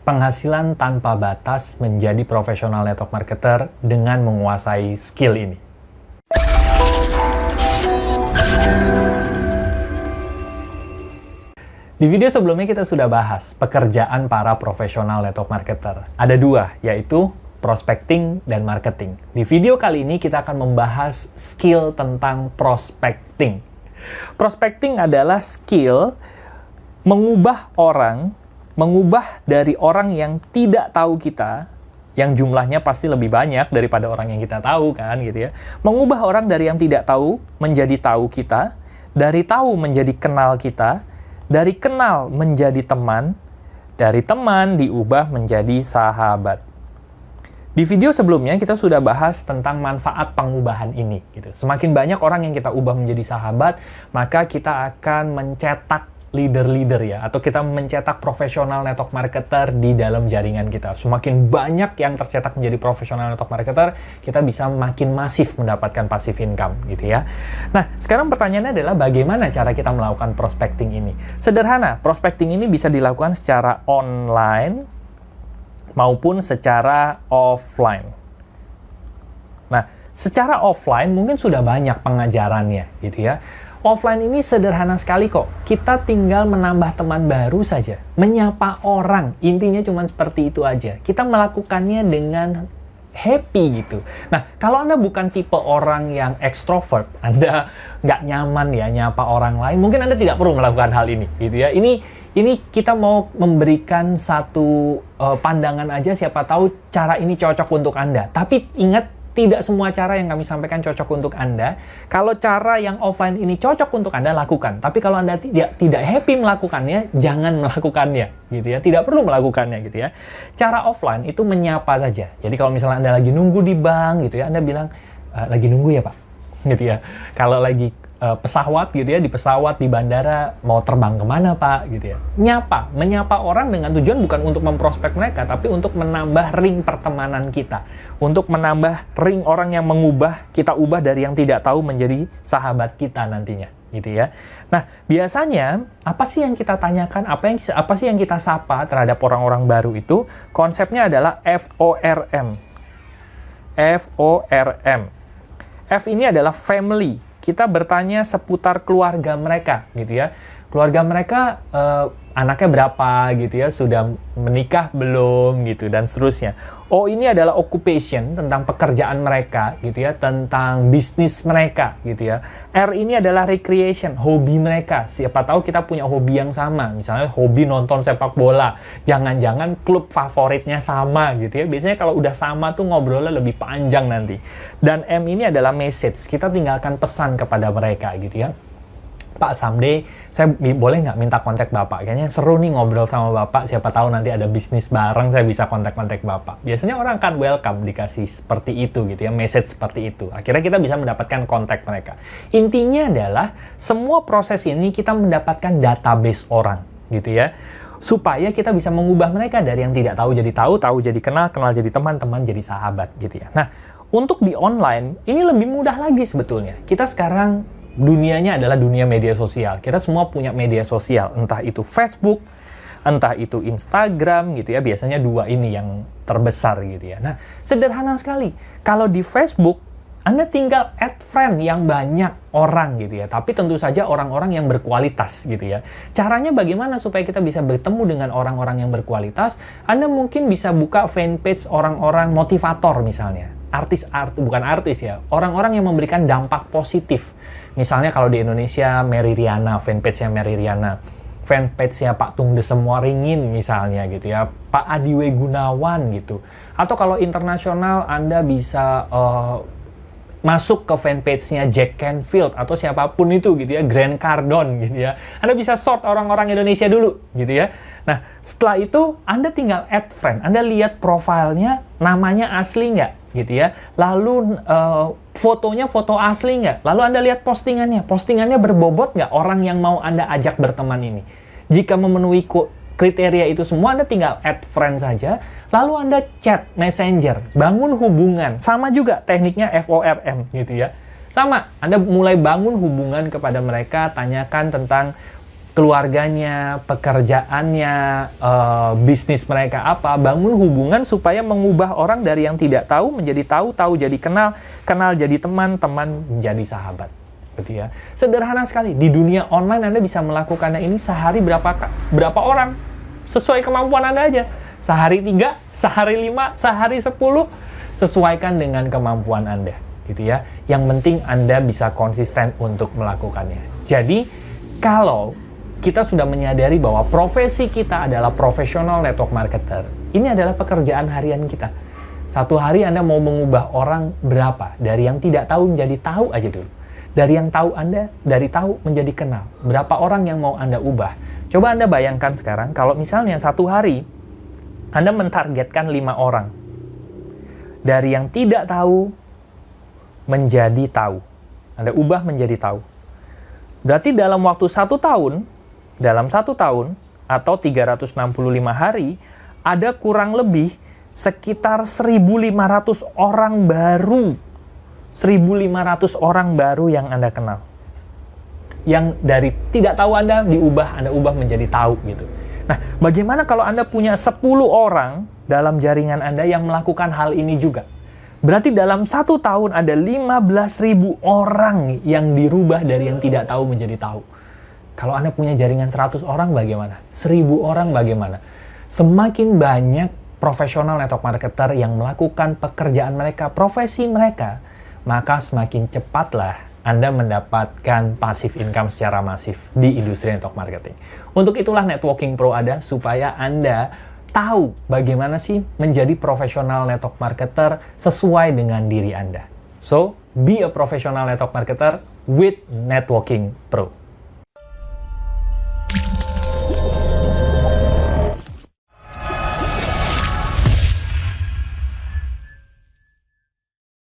penghasilan tanpa batas menjadi profesional network marketer dengan menguasai skill ini. Di video sebelumnya kita sudah bahas pekerjaan para profesional network marketer. Ada dua, yaitu prospecting dan marketing. Di video kali ini kita akan membahas skill tentang prospecting. Prospecting adalah skill mengubah dari orang yang tidak tahu kita, yang jumlahnya pasti lebih banyak daripada orang yang kita tahu kan gitu ya. Mengubah orang dari yang tidak tahu menjadi tahu kita, dari tahu menjadi kenal kita, dari kenal menjadi teman, dari teman diubah menjadi sahabat. Di video sebelumnya kita sudah bahas tentang manfaat pengubahan ini gitu. Semakin banyak orang yang kita ubah menjadi sahabat, maka kita akan mencetak leader-leader ya, atau kita mencetak profesional network marketer di dalam jaringan kita. Semakin banyak yang tercetak menjadi profesional network marketer, kita bisa makin masif mendapatkan passive income gitu ya. Nah, sekarang pertanyaannya adalah bagaimana cara kita melakukan prospecting ini? Sederhana, prospecting ini bisa dilakukan secara online maupun secara offline. Nah, secara offline mungkin sudah banyak pengajarannya gitu ya. Offline ini sederhana sekali kok. Kita tinggal menambah teman baru saja. Menyapa orang. Intinya cuma seperti itu aja. Kita melakukannya dengan happy gitu. Nah, kalau Anda bukan tipe orang yang ekstrovert, Anda nggak nyaman ya nyapa orang lain, mungkin Anda tidak perlu melakukan hal ini gitu ya. Ini kita mau memberikan satu pandangan aja, siapa tahu cara ini cocok untuk Anda. Tapi ingat, tidak semua cara yang kami sampaikan cocok untuk Anda. Kalau cara yang offline ini cocok untuk Anda, lakukan. Tapi kalau Anda tidak happy melakukannya, jangan melakukannya, gitu ya. Tidak perlu melakukannya, gitu ya. Cara offline itu menyapa saja. Jadi kalau misalnya Anda lagi nunggu di bank, gitu ya, Anda bilang, lagi nunggu ya Pak, gitu ya. Kalau lagi pesawat, gitu ya, di pesawat, di bandara, mau terbang kemana Pak, gitu ya. Menyapa orang dengan tujuan bukan untuk memprospek mereka, tapi untuk menambah ring pertemanan kita. Untuk menambah ring orang yang kita ubah dari yang tidak tahu menjadi sahabat kita nantinya, gitu ya. Nah, biasanya, apa sih yang kita tanyakan, apa sih yang kita sapa terhadap orang-orang baru itu? Konsepnya adalah FORM. FORM. F ini adalah family. Kita bertanya seputar keluarga mereka, gitu ya. Keluarga mereka, anaknya berapa, gitu ya, sudah menikah belum, gitu, dan seterusnya. O ini adalah occupation, tentang pekerjaan mereka, gitu ya, tentang bisnis mereka, gitu ya. R ini adalah recreation, hobi mereka. Siapa tahu kita punya hobi yang sama, misalnya hobi nonton sepak bola. Jangan-jangan klub favoritnya sama, gitu ya. Biasanya kalau udah sama tuh ngobrolnya lebih panjang nanti. Dan M ini adalah message, kita tinggalkan pesan kepada mereka, gitu ya. Pak, someday saya boleh nggak minta kontak Bapak? Kayaknya seru nih ngobrol sama Bapak, siapa tahu nanti ada bisnis bareng, saya bisa kontak-kontak Bapak. Biasanya orang akan welcome dikasih seperti itu gitu ya, message seperti itu. Akhirnya kita bisa mendapatkan kontak mereka. Intinya adalah, semua proses ini kita mendapatkan database orang gitu ya, supaya kita bisa mengubah mereka dari yang tidak tahu jadi tahu, tahu jadi kenal, kenal jadi teman, teman jadi sahabat gitu ya. Nah, untuk di online, ini lebih mudah lagi sebetulnya. Kita sekarang dunianya adalah dunia media sosial. Kita semua punya media sosial, entah itu Facebook, entah itu Instagram gitu ya. Biasanya dua ini yang terbesar gitu ya. Nah, sederhana sekali. Kalau di Facebook, Anda tinggal add friend yang banyak orang gitu ya. Tapi tentu saja orang-orang yang berkualitas gitu ya. Caranya bagaimana supaya kita bisa bertemu dengan orang-orang yang berkualitas? Anda mungkin bisa buka fanpage orang-orang motivator misalnya. Bukan artis ya, orang-orang yang memberikan dampak positif. Misalnya kalau di Indonesia, Mary Riana, fanpage-nya Mary Riana. Fanpage-nya Pak Tung Desem Waringin misalnya gitu ya, Pak Adiwe Gunawan gitu. Atau kalau internasional, Anda bisa masuk ke fanpage-nya Jack Canfield atau siapapun itu gitu ya, Grant Cardone gitu ya. Anda bisa sort orang-orang Indonesia dulu gitu ya. Nah, setelah itu Anda tinggal add friend. Anda lihat profilnya, namanya asli nggak gitu ya. Lalu fotonya foto asli nggak? Lalu Anda lihat postingannya berbobot nggak orang yang mau Anda ajak berteman ini? Jika memenuhi kriteria itu semua, Anda tinggal add friend saja, lalu Anda chat, messenger, bangun hubungan. Sama juga tekniknya FORM gitu ya. Sama, Anda mulai bangun hubungan kepada mereka, tanyakan tentang keluarganya, pekerjaannya, bisnis mereka apa, bangun hubungan supaya mengubah orang dari yang tidak tahu menjadi tahu, tahu jadi kenal, kenal jadi teman, teman menjadi sahabat. Gitu ya. Sederhana sekali. Di dunia online Anda bisa melakukannya ini sehari berapa orang? Sesuai kemampuan Anda aja. Sehari 3, sehari 5, sehari 10, sesuaikan dengan kemampuan Anda. Gitu ya. Yang penting Anda bisa konsisten untuk melakukannya. Jadi, kalau kita sudah menyadari bahwa profesi kita adalah profesional network marketer, ini adalah pekerjaan harian kita. Satu hari Anda mau mengubah orang berapa? Dari yang tidak tahu menjadi tahu aja dulu. Dari yang tahu Anda, dari tahu menjadi kenal. Berapa orang yang mau Anda ubah? Coba Anda bayangkan sekarang, kalau misalnya satu hari, Anda mentargetkan 5 orang. Dari yang tidak tahu, menjadi tahu. Anda ubah menjadi tahu. Berarti dalam waktu 1 tahun, atau 365 hari, ada kurang lebih sekitar 1.500 orang baru. 1.500 orang baru yang Anda kenal. Yang dari tidak tahu Anda ubah menjadi tahu gitu. Nah, bagaimana kalau Anda punya 10 orang dalam jaringan Anda yang melakukan hal ini juga? Berarti dalam 1 tahun ada 15.000 orang yang dirubah dari yang tidak tahu menjadi tahu. Kalau Anda punya jaringan 100 orang bagaimana? 1.000 orang bagaimana? Semakin banyak profesional network marketer yang melakukan pekerjaan mereka, profesi mereka, maka semakin cepatlah Anda mendapatkan passive income secara masif di industri network marketing. Untuk itulah Networking Pro ada, supaya Anda tahu bagaimana sih menjadi profesional network marketer sesuai dengan diri Anda. So, be a professional network marketer with Networking Pro.